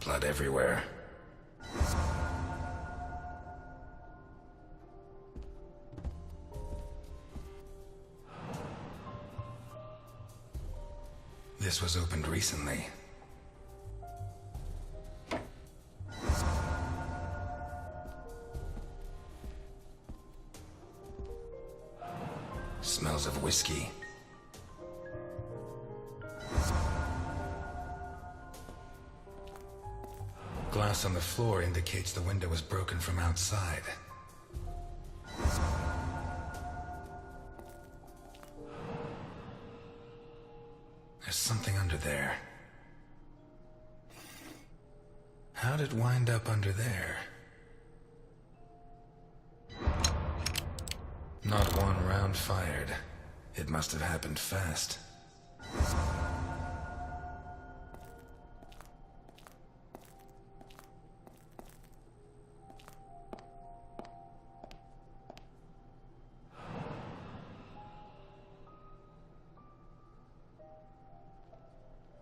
Blood everywhere. This was opened recently. Smells of whiskey. Glass on the floor indicates the window was broken from outside. There's something under there. How'd it wind up under there? Not one round fired. It must have happened fast.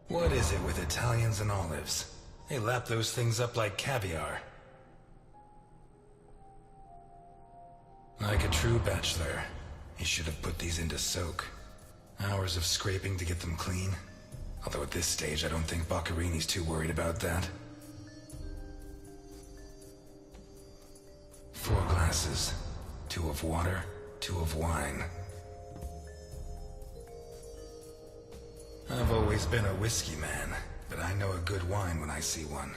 What is it with Italians and olives? They lap those things up like caviar. Like a true bachelor, he should have put these into soak. Hours of scraping to get them clean. Although at this stage, I don't think Boccarini's too worried about that. 4 glasses. 2 of water, 2 of wine. I've always been a whiskey man, but I know a good wine when I see one.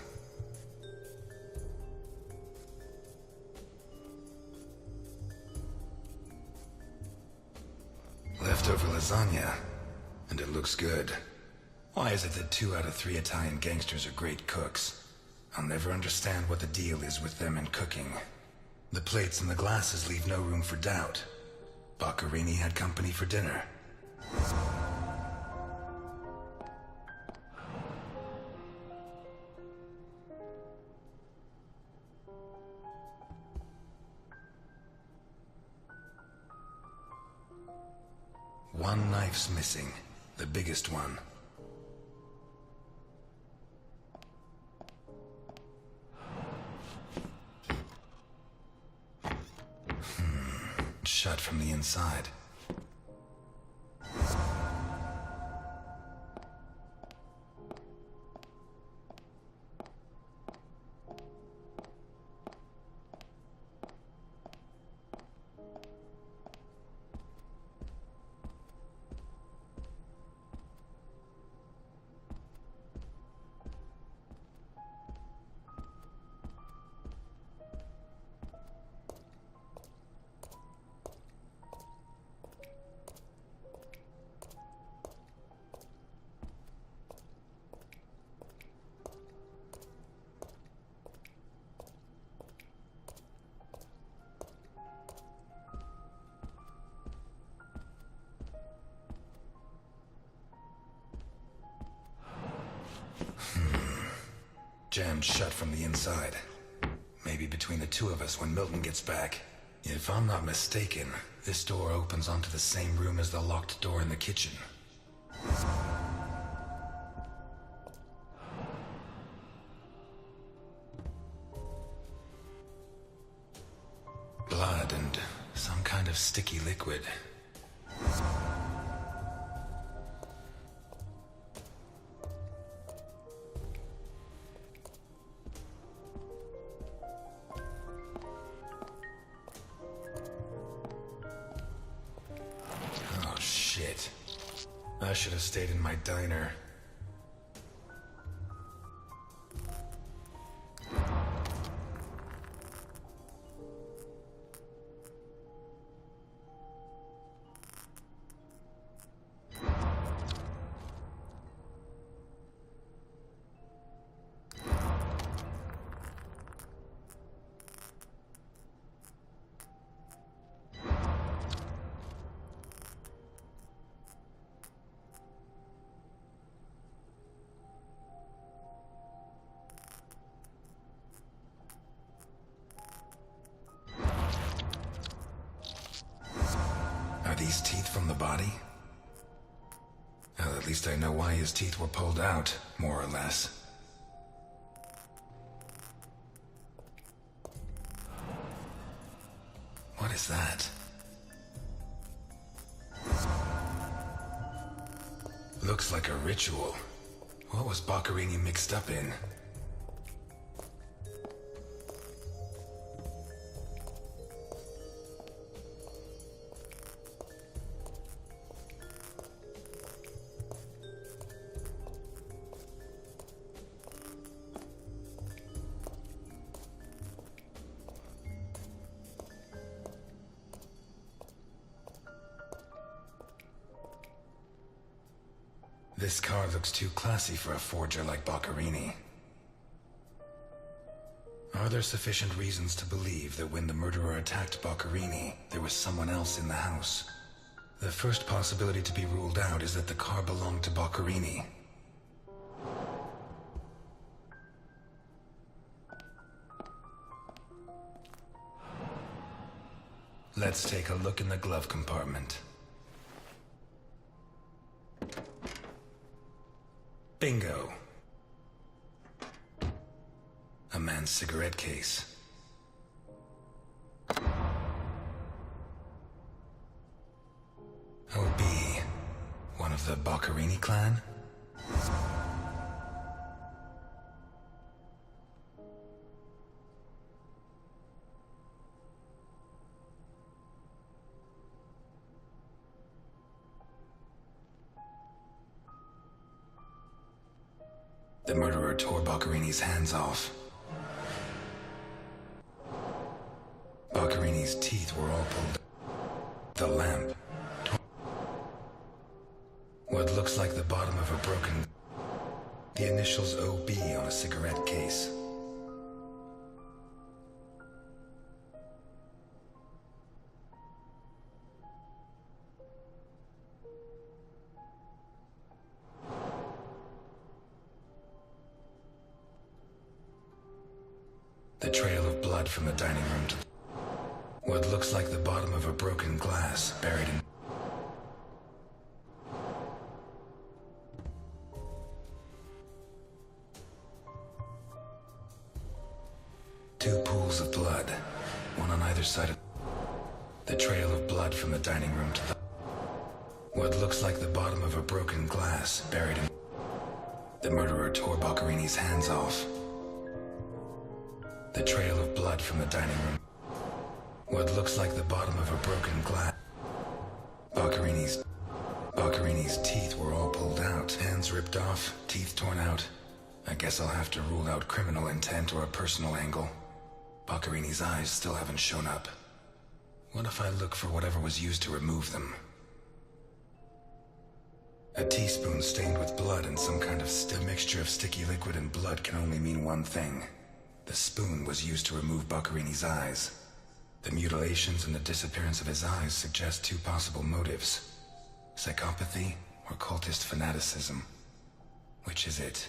Leftover lasagna, and it looks good. Why is it that 2 out of 3 Italian gangsters are great cooks? I'll never understand what the deal is with them and cooking. The plates and the glasses leave no room for doubt. Boccarini had company for dinner. One knife's missing, the biggest one. Shut from the inside. Jammed shut from the inside. Maybe between the 2 of us when Milton gets back. If I'm not mistaken, this door opens onto the same room as the locked door in the kitchen. Blood and some kind of sticky liquid. I should have stayed in my diner. Are these teeth from the body? Well, at least I know why his teeth were pulled out, more or less. What is that? Looks like a ritual. What was Boccherini mixed up in? This car looks too classy for a forger like Boccherini. Are there sufficient reasons to believe that when the murderer attacked Boccherini, there was someone else in the house? The first possibility to be ruled out is that the car belonged to Boccherini. Let's take a look in the glove compartment. Bingo! A man's cigarette case. OB, one of the Boccherini clan? The murderer tore Boccherini's hands off. Boccherini's teeth were all pulled. The lamp. What looks like the bottom of a broken... The initials OB on a cigarette case. The trail of blood from the dining room to what looks like the bottom of a broken glass buried in... Two pools of blood, one on either side of... The trail of blood from the dining room to the... What looks like the bottom of a broken glass buried in... The murderer tore Boccherini's hands off. The trail of blood from the dining room. What looks like the bottom of a broken glass. Boccherini's teeth were all pulled out. Hands ripped off, teeth torn out. I guess I'll have to rule out criminal intent or a personal angle. Boccherini's eyes still haven't shown up. What if I look for whatever was used to remove them? A teaspoon stained with blood and some kind of mixture of sticky liquid and blood can only mean one thing. The spoon was used to remove Boccherini's eyes. The mutilations and the disappearance of his eyes suggest two possible motives. Psychopathy or cultist fanaticism. Which is it?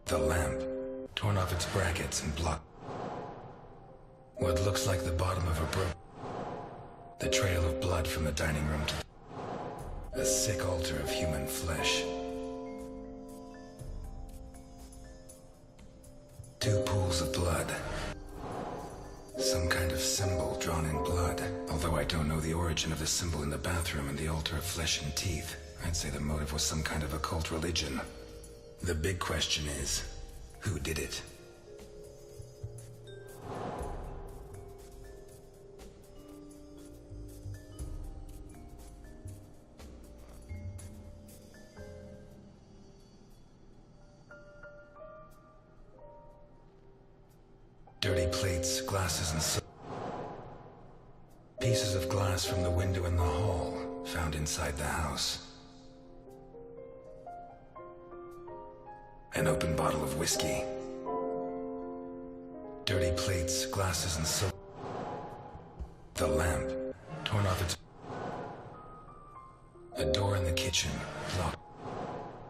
The lamp, torn off its brackets and blocked. What looks like the bottom of a The trail of blood from the dining room to a sick altar of human flesh. Two pools of blood. Some kind of symbol drawn in blood. Although I don't know the origin of the symbol in the bathroom and the altar of flesh and teeth, I'd say the motive was some kind of occult religion. The big question is, who did it? Dirty plates, glasses, and pieces of glass from the window in the hall, found inside the house. An open bottle of whiskey. Dirty plates, glasses, and silver. The lamp, torn off its... A door in the kitchen, locked.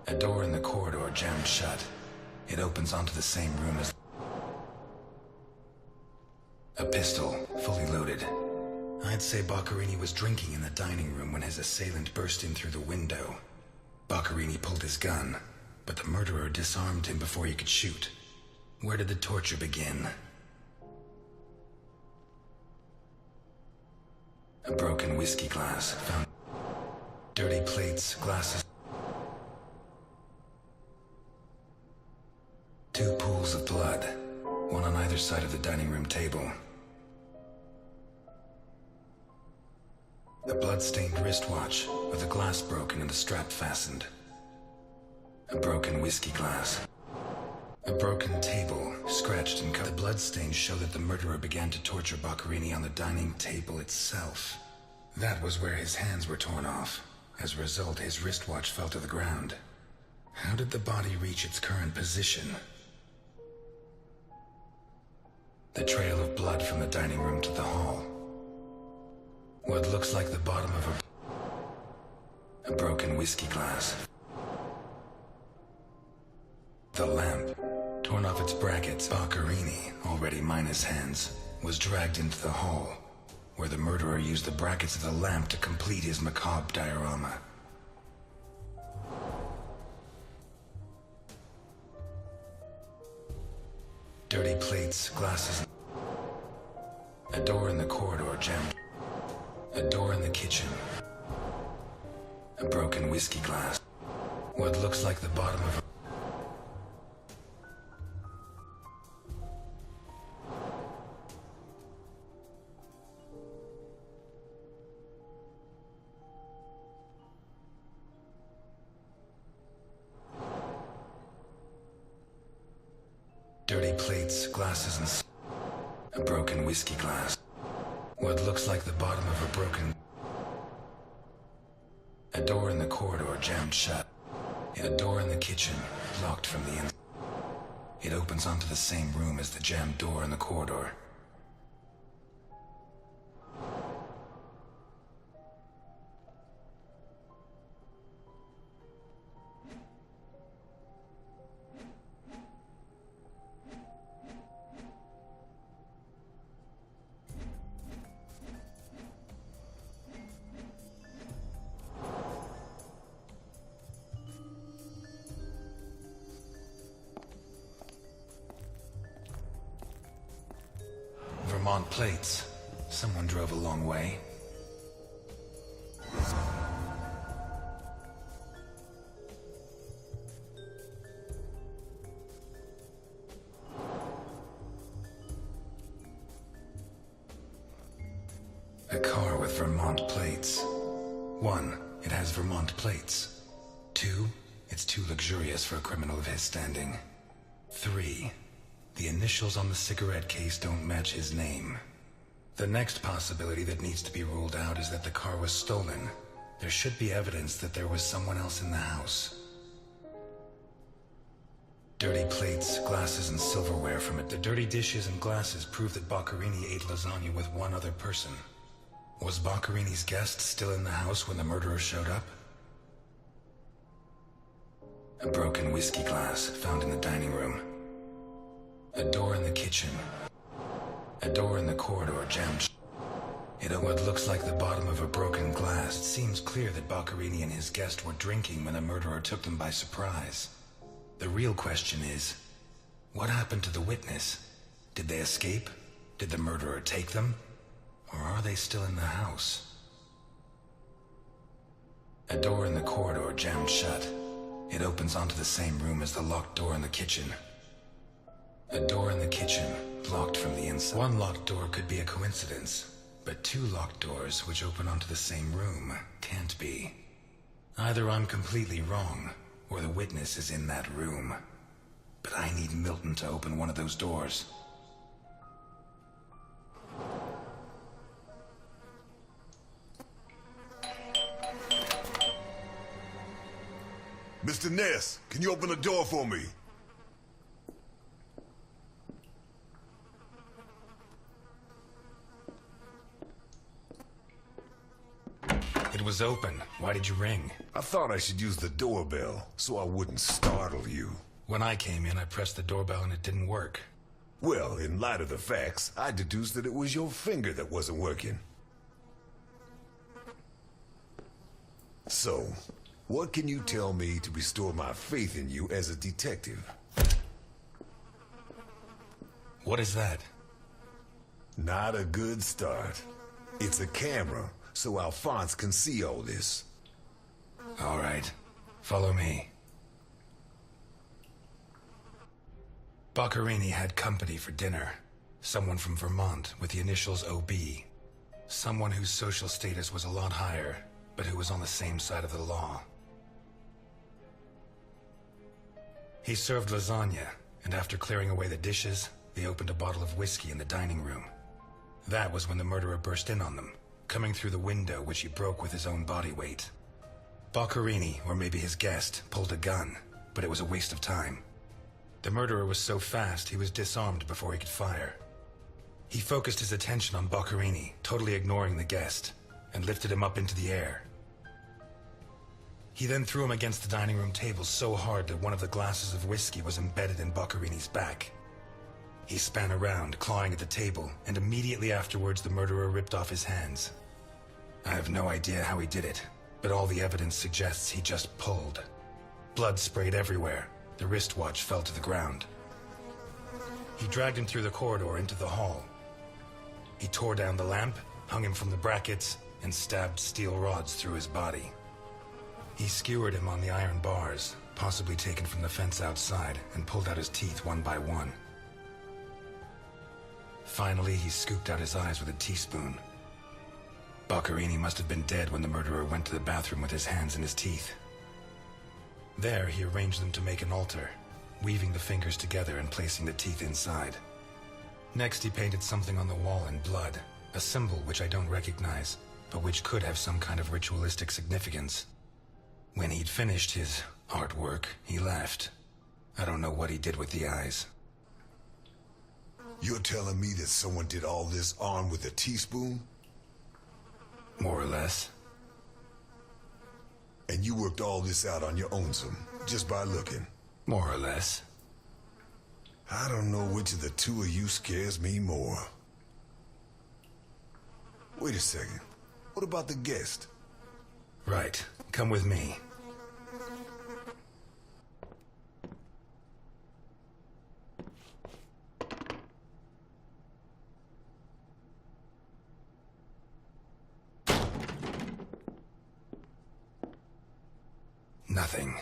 A door in the corridor jammed shut. It opens onto the same room as... A pistol, fully loaded. I'd say Boccherini was drinking in the dining room when his assailant burst in through the window. Boccherini pulled his gun, but the murderer disarmed him before he could shoot. Where did the torture begin? A broken whiskey glass found. Dirty plates, glasses. Two pools of blood, one on either side of the dining room table. A blood-stained wristwatch with the glass broken and the strap fastened. A broken whiskey glass. A broken table, scratched and cut. The bloodstains show that the murderer began to torture Boccherini on the dining table itself. That was where his hands were torn off. As a result, his wristwatch fell to the ground. How did the body reach its current position? The trail of blood from the dining room to the hall. What looks like the bottom of a broken whiskey glass. The lamp, torn off its brackets. Boccherini, already minus hands, was dragged into the hall, where the murderer used the brackets of the lamp to complete his macabre diorama. Dirty plates, glasses. A door in the corridor jammed. A door in the kitchen. A broken whiskey glass. What looks like the bottom of a dirty plates, glasses, and a broken whiskey glass. What looks like the bottom of a broken. A door in the corridor jammed shut. A door in the kitchen, locked from the inside. It opens onto the same room as the jammed door in the corridor. Vermont plates. Someone drove a long way. A car with Vermont plates. 1, it has Vermont plates. 2, it's too luxurious for a criminal of his standing. 3, the initials on the cigarette case don't match his name. The next possibility that needs to be ruled out is that the car was stolen. There should be evidence that there was someone else in the house. Dirty plates, glasses, and silverware from it. The dirty dishes and glasses prove that Boccherini ate lasagna with one other person. Was Boccherini's guest still in the house when the murderer showed up? A broken whiskey glass found in the dining room. A door in the kitchen. A door in the corridor jammed. What looks like the bottom of a broken glass. It seems clear that Boccherini and his guest were drinking when the murderer took them by surprise. The real question is, what happened to the witness? Did they escape? Did the murderer take them? Or are they still in the house? A door in the corridor jammed shut. It opens onto the same room as the locked door in the kitchen. A door in the kitchen, locked from the inside. One locked door could be a coincidence, but 2 locked doors which open onto the same room can't be. Either I'm completely wrong, or the witness is in that room. But I need Milton to open one of those doors. Mr. Ness, can you open the door for me? It was open. Why did you ring? I thought I should use the doorbell, so I wouldn't startle you. When I came in, I pressed the doorbell and it didn't work. Well, in light of the facts, I deduced that it was your finger that wasn't working. So, what can you tell me to restore my faith in you as a detective? What is that? Not a good start. It's a camera, so Alphonse can see all this. All right. Follow me. Boccherini had company for dinner. Someone from Vermont with the initials OB. Someone whose social status was a lot higher, but who was on the same side of the law. He served lasagna, and after clearing away the dishes, they opened a bottle of whiskey in the dining room. That was when the murderer burst in on them, coming through the window which he broke with his own body weight. Boccherini, or maybe his guest, pulled a gun, but it was a waste of time. The murderer was so fast he was disarmed before he could fire. He focused his attention on Boccherini, totally ignoring the guest, and lifted him up into the air. He then threw him against the dining room table so hard that one of the glasses of whiskey was embedded in Boccherini's back. He span around, clawing at the table, and immediately afterwards the murderer ripped off his hands. I have no idea how he did it, but all the evidence suggests he just pulled. Blood sprayed everywhere. The wristwatch fell to the ground. He dragged him through the corridor into the hall. He tore down the lamp, hung him from the brackets, and stabbed steel rods through his body. He skewered him on the iron bars, possibly taken from the fence outside, and pulled out his teeth one by one. Finally, he scooped out his eyes with a teaspoon. Boccherini must have been dead when the murderer went to the bathroom with his hands in his teeth. There, he arranged them to make an altar, weaving the fingers together and placing the teeth inside. Next, he painted something on the wall in blood, a symbol which I don't recognize, but which could have some kind of ritualistic significance. When he'd finished his artwork, he left. I don't know what he did with the eyes. You're telling me that someone did all this armed with a teaspoon? More or less. And you worked all this out on your own, just by looking? More or less. I don't know which of the two of you scares me more. Wait a second. What about the guest? Right. Come with me. Nothing.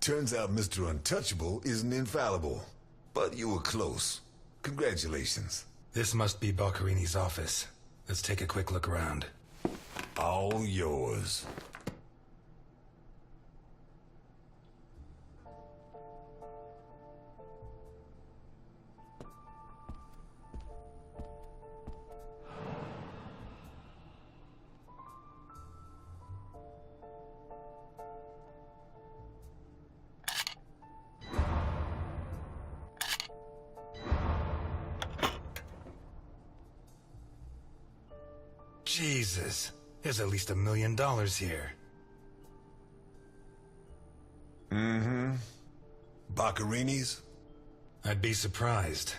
Turns out Mr. Untouchable isn't infallible. But you were close. Congratulations. This must be Boccherini's office. Let's take a quick look around. All yours. Jesus, there's at least $1 million here. Mm-hmm. Boccherini's? I'd be surprised.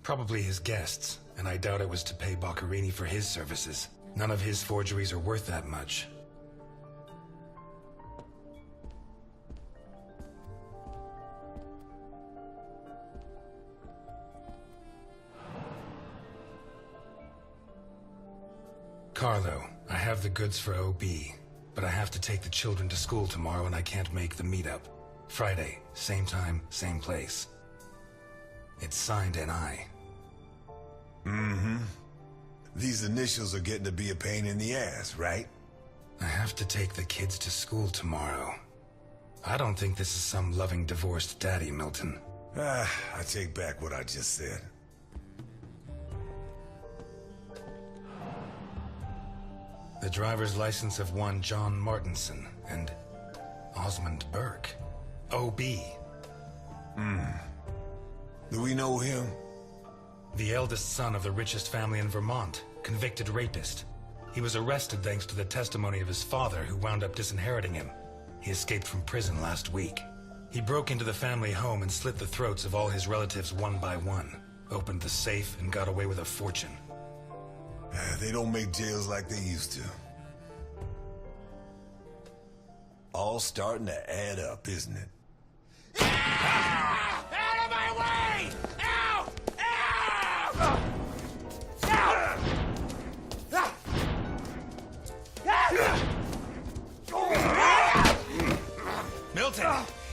Probably his guests, and I doubt it was to pay Boccherini for his services. None of his forgeries are worth that much. Carlo, I have the goods for OB, but I have to take the children to school tomorrow and I can't make the meetup. Friday, same time, same place. It's signed N.I. Mm-hmm. These initials are getting to be a pain in the ass, right? I have to take the kids to school tomorrow. I don't think this is some loving divorced daddy, Milton. I take back what I just said. The driver's license of one John Martinson and Osmond Burke. O.B. Do we know him? The eldest son of the richest family in Vermont, convicted rapist. He was arrested thanks to the testimony of his father, who wound up disinheriting him. He escaped from prison last week. He broke into the family home and slit the throats of all his relatives one by one, opened the safe, and got away with a fortune. They don't make jails like they used to. All starting to add up, isn't it? Out of my way! Ow! Lieutenant.